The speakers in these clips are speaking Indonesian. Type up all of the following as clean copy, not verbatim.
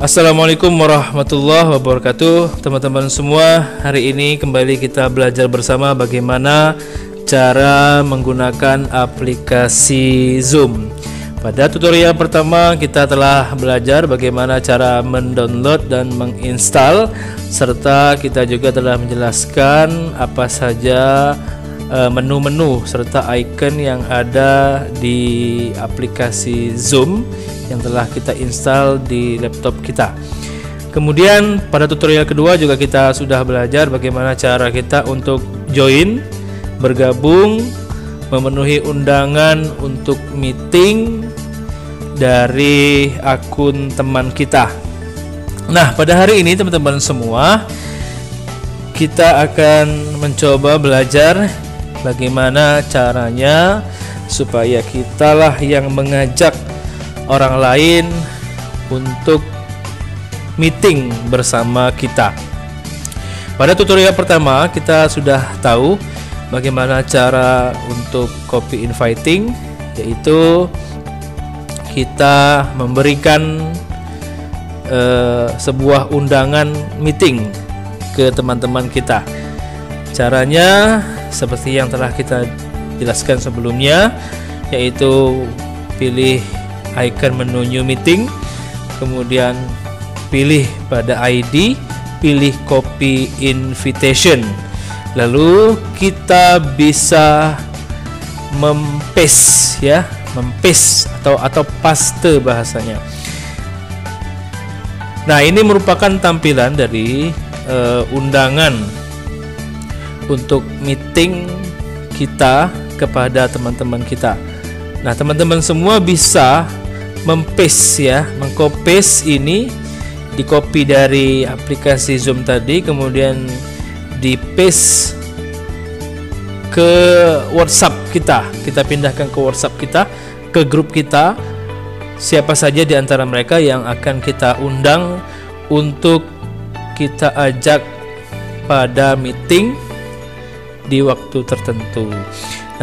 Assalamualaikum warahmatullahi wabarakatuh. Teman-teman semua, hari ini kembali kita belajar bersama bagaimana cara menggunakan aplikasi Zoom. Pada tutorial pertama kita telah belajar bagaimana cara mendownload dan menginstal, serta kita juga telah menjelaskan apa saja menu-menu serta icon yang ada di aplikasi Zoom yang telah kita install di laptop kita. Kemudian pada tutorial kedua juga kita sudah belajar bagaimana cara kita untuk join, bergabung, memenuhi undangan untuk meeting dari akun teman kita. Nah, pada hari ini teman-teman semua, kita akan mencoba belajar bagaimana caranya supaya kitalah yang mengajak orang lain untuk meeting bersama kita. Pada tutorial pertama kita sudah tahu bagaimana cara untuk copy inviting, yaitu kita memberikan sebuah undangan meeting ke teman-teman kita. Caranya seperti yang telah kita jelaskan sebelumnya, yaitu pilih icon menu new meeting, kemudian pilih pada ID, pilih copy invitation, lalu kita bisa mempaste ya, mempaste atau paste bahasanya. Nah, ini merupakan tampilan dari undangan untuk meeting kita kepada teman-teman kita. Nah, teman-teman semua bisa mempaste ya, mengcopies ini, di-copy dari aplikasi Zoom tadi, kemudian di-paste ke WhatsApp kita. Kita pindahkan ke WhatsApp kita, ke grup kita. Siapa saja di antara mereka yang akan kita undang untuk kita ajak pada meeting di waktu tertentu.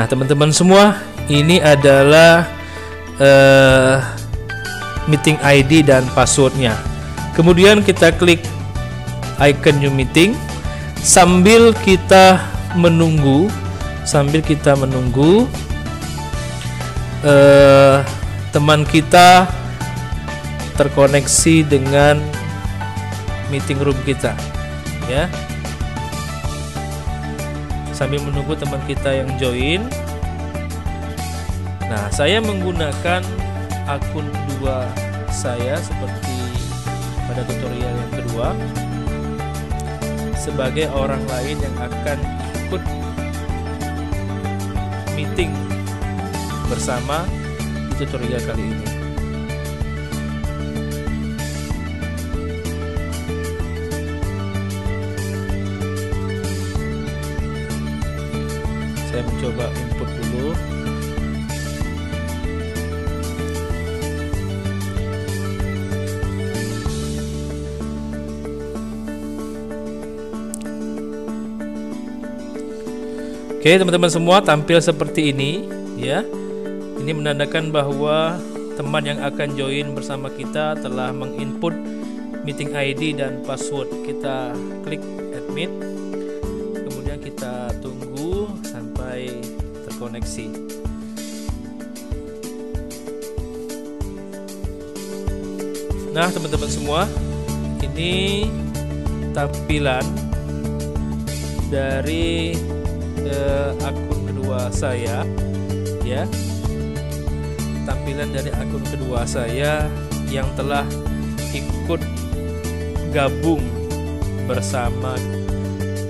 Nah, teman-teman semua, ini adalah meeting ID dan passwordnya. Kemudian kita klik icon new meeting sambil kita menunggu teman kita terkoneksi dengan meeting room kita ya. Sambil menunggu teman kita yang join. Nah, saya menggunakan akun kedua saya seperti pada tutorial yang kedua sebagai orang lain yang akan ikut meeting bersama di tutorial kali ini. Saya mencoba input dulu. Oke, teman-teman semua, tampil seperti ini ya. Ini menandakan bahwa teman yang akan join bersama kita telah menginput meeting ID dan password. Kita klik admit, kemudian kita tunggu sampai terkoneksi. Nah, teman-teman semua, ini tampilan dari akun kedua saya ya. Tampilan dari akun kedua saya yang telah ikut gabung bersama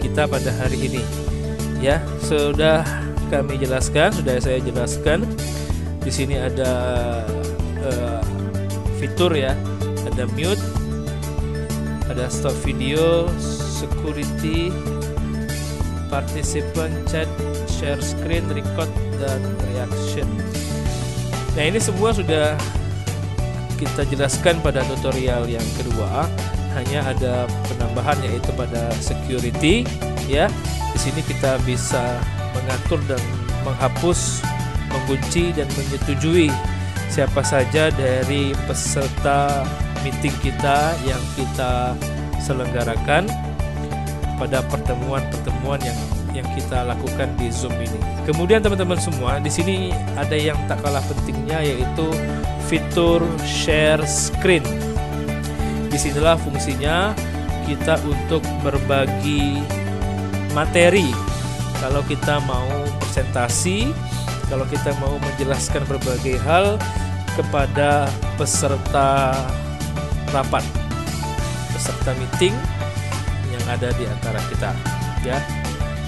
kita pada hari ini ya. Sudah saya jelaskan di sini ada fitur ya, ada mute, ada stop video, security, participant chat, share screen, record, dan reaction. Nah, ini semua sudah kita jelaskan pada tutorial yang kedua. Hanya ada penambahan, yaitu pada security ya. Di sini kita bisa mengatur dan menghapus, mengunci dan menyetujui siapa saja dari peserta meeting kita yang kita selenggarakan pada pertemuan-pertemuan yang kita lakukan di Zoom ini. Kemudian teman-teman semua, di sini ada yang tak kalah pentingnya, yaitu fitur share screen. Disinilah fungsinya kita untuk berbagi materi. Kalau kita mau presentasi, kalau kita mau menjelaskan berbagai hal kepada peserta rapat, peserta meeting yang ada di antara kita, ya.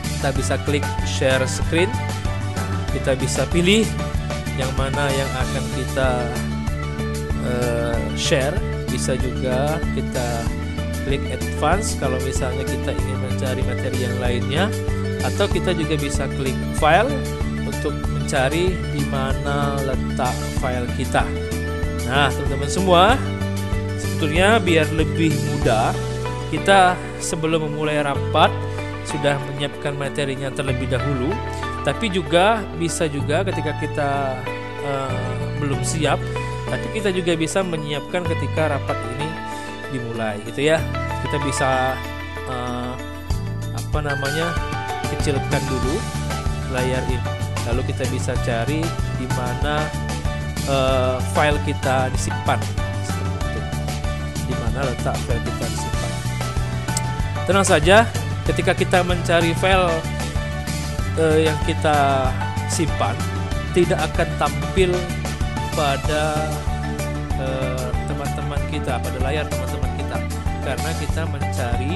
Kita bisa klik share screen. Kita bisa pilih yang mana yang akan kita share. Bisa juga kita klik advance kalau misalnya kita ingin mencari materi yang lainnya, atau kita juga bisa klik file untuk mencari di mana letak file kita. Nah, teman-teman semua, sebetulnya biar lebih mudah, kita sebelum memulai rapat sudah menyiapkan materinya terlebih dahulu. Tapi juga bisa juga ketika kita belum siap, tapi kita juga bisa menyiapkan ketika rapat ini dimulai, gitu ya. Kita bisa kecilkan dulu layar ini, lalu kita bisa cari di mana file kita disimpan, di mana letak file kita disimpan. Tenang saja, ketika kita mencari file yang kita simpan, tidak akan tampil pada teman-teman kita, pada layar teman-teman kita, karena kita mencari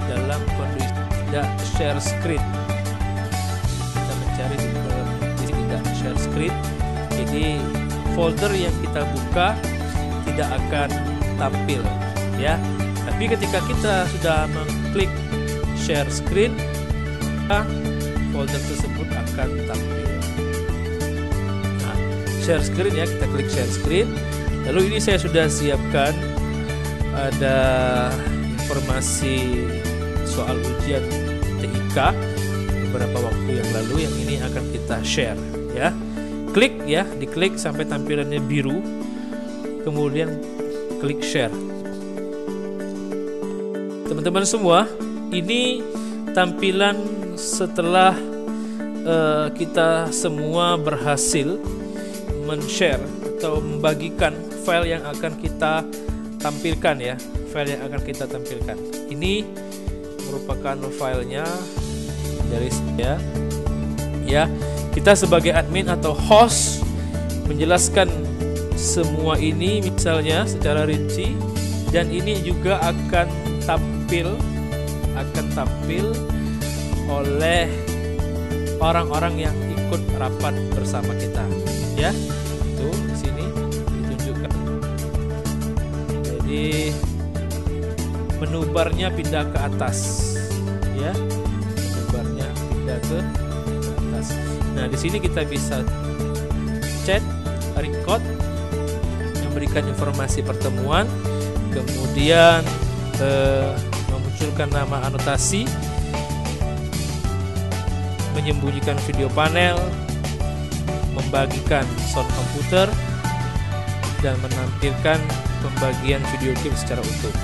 dalam kondisi tidak share screen. Kita mencari di dalam kondisi tidak share screen, jadi folder yang kita buka tidak akan tampil, ya. Tapi ketika kita sudah mengklik share screen, folder tersebut akan tampil. Nah, share screen, ya, kita klik share screen. Lalu ini saya sudah siapkan ada informasi soal ujian TIK beberapa waktu yang lalu, yang ini akan kita share, ya. Klik, ya, diklik sampai tampilannya biru, kemudian klik share. Teman-teman semua, ini tampilan setelah kita semua berhasil men-share atau membagikan file yang akan kita tampilkan, ya, file yang akan kita tampilkan. Ini merupakan filenya dari saya, ya. Kita sebagai admin atau host menjelaskan semua ini misalnya secara rinci, dan ini juga akan tampil oleh orang-orang yang ikut rapat bersama kita, ya. Itu di sini ditunjukkan. Jadi menu barnya pindah ke atas, ya. Menu barnya pindah ke atas. Nah, di sini kita bisa chat, record, memberikan informasi pertemuan, kemudian memunculkan nama anotasi, menyembunyikan video panel, membagikan sound komputer, dan menampilkan pembagian video game secara utuh.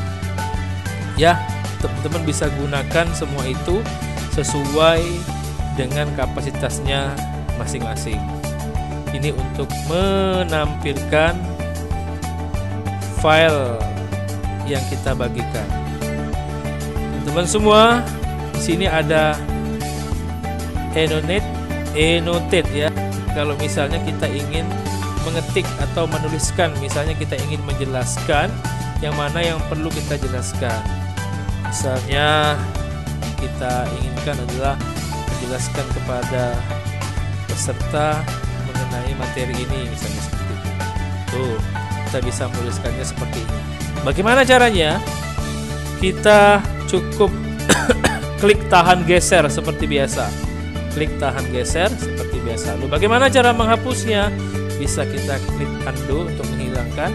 Ya, teman-teman bisa gunakan semua itu sesuai dengan kapasitasnya masing-masing. Ini untuk menampilkan file yang kita bagikan. Teman-teman semua, di sini ada annotate, ya. Kalau misalnya kita ingin mengetik atau menuliskan, misalnya kita ingin menjelaskan yang mana yang perlu kita jelaskan. Misalnya kita inginkan adalah menjelaskan kepada peserta mengenai materi ini, misalnya seperti itu. Tuh, kita bisa menuliskannya seperti ini. Bagaimana caranya? Kita cukup klik tahan geser seperti biasa. Klik tahan geser seperti biasa. Lalu bagaimana cara menghapusnya? Bisa kita klik undo untuk menghilangkan,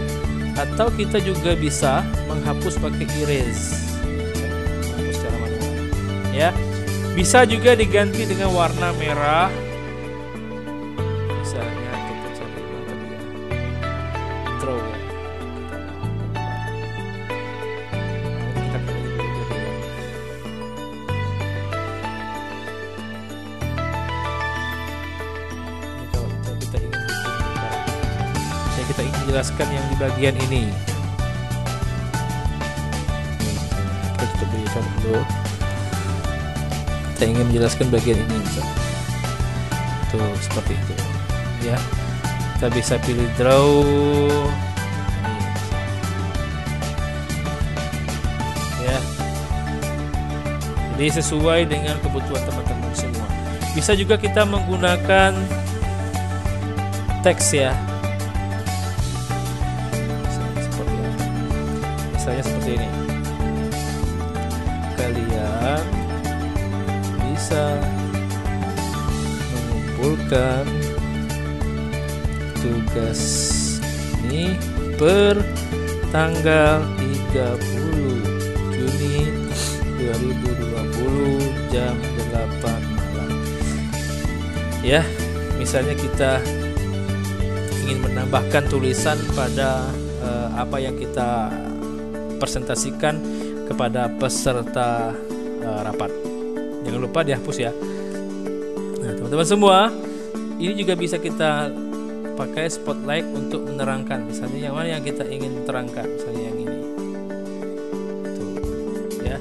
atau kita juga bisa menghapus pakai erase. Menghapus secara manual, ya. Bisa juga diganti dengan warna merah. Misalnya kita cari warna dia, draw, ya. kita ingin menjelaskan yang di bagian ini. Kita tutup dulu. Kita ingin menjelaskan bagian ini, tuh seperti itu ya. Kita bisa pilih draw ini, ya. Jadi sesuai dengan kebutuhan teman-teman semua. Bisa juga kita menggunakan teks ya. Misalnya seperti ini. Kalian bisa mengumpulkan tugas ini per tanggal 30 Juni 2020 jam 8 malam. Ya, misalnya kita ingin menambahkan tulisan pada apa yang kita presentasikan kepada peserta rapat. Jangan lupa dihapus ya. Nah, teman-teman semua, ini juga bisa kita pakai spotlight untuk menerangkan. Misalnya yang mana yang kita ingin terangkan, misalnya yang ini. Tuh, ya.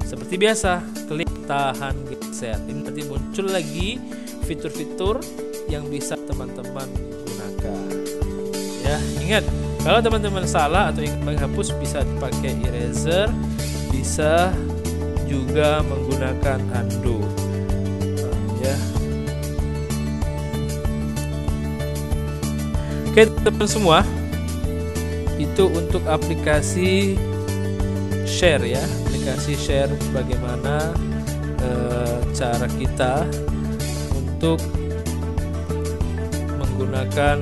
Seperti biasa, klik tahan geser. Ini nanti muncul lagi fitur-fitur yang bisa teman-teman gunakan. Ya, ingat, kalau teman-teman salah atau ingin menghapus bisa dipakai eraser, bisa juga menggunakan undo, ya. Oke teman-teman semua, itu untuk aplikasi share ya, aplikasi share bagaimana cara kita untuk menggunakan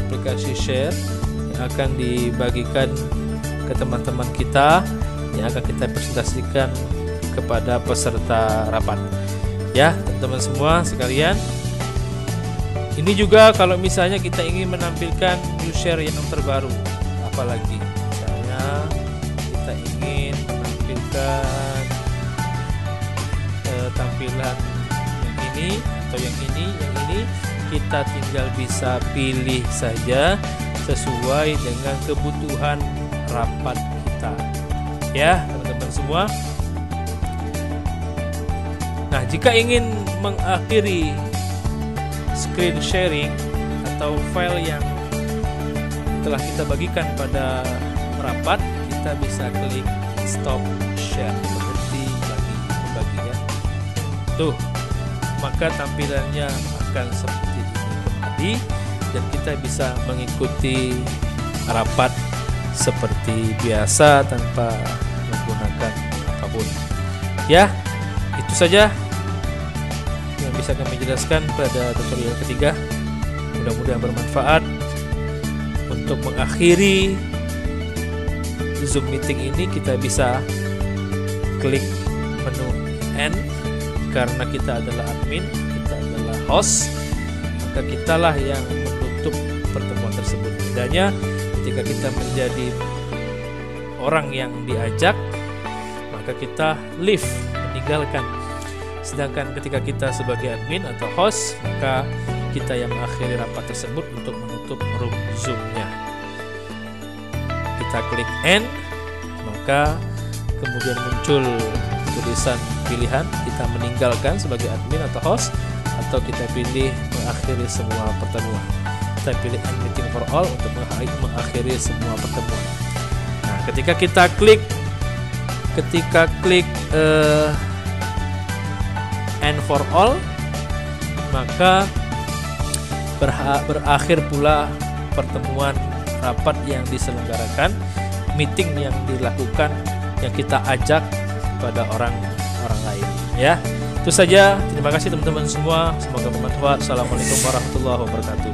aplikasi share yang akan dibagikan ke teman-teman kita, yang akan kita presentasikan kepada peserta rapat. Ya, teman-teman semua sekalian, ini juga kalau misalnya kita ingin menampilkan new share yang terbaru, apalagi misalnya kita ingin menampilkan tampilan yang ini atau yang ini, kita tinggal bisa pilih saja sesuai dengan kebutuhan rapat kita. Ya, teman-teman semua. Nah, jika ingin mengakhiri screen sharing atau file yang telah kita bagikan pada rapat, kita bisa klik stop share, berhenti membaginya. Tuh, maka tampilannya akan seperti ini kembali dan kita bisa mengikuti rapat seperti biasa tanpa menggunakan apapun. Ya, itu saja yang bisa kami jelaskan pada tutorial ketiga. Mudah-mudahan bermanfaat. Untuk mengakhiri Zoom meeting ini, kita bisa klik menu N. Karena kita adalah admin, kita adalah host, maka kitalah yang menutup pertemuan tersebut. Bedanya ketika kita menjadi orang yang diajak, maka kita leave, meninggalkan. Sedangkan ketika kita sebagai admin atau host, maka kita yang mengakhiri rapat tersebut untuk menutup room Zoom-nya. Kita klik N, maka kemudian muncul tulisan pilihan, kita meninggalkan sebagai admin atau host, atau kita pilih mengakhiri semua pertemuan. Kita pilih End Meeting for All untuk mengakhiri semua pertemuan. Nah, ketika kita klik End for All, maka berakhir pula pertemuan rapat yang diselenggarakan, meeting yang dilakukan, yang kita ajak pada orang-orang lain. Ya, itu saja. Terima kasih teman-teman semua. Semoga bermanfaat. Assalamualaikum warahmatullahi wabarakatuh.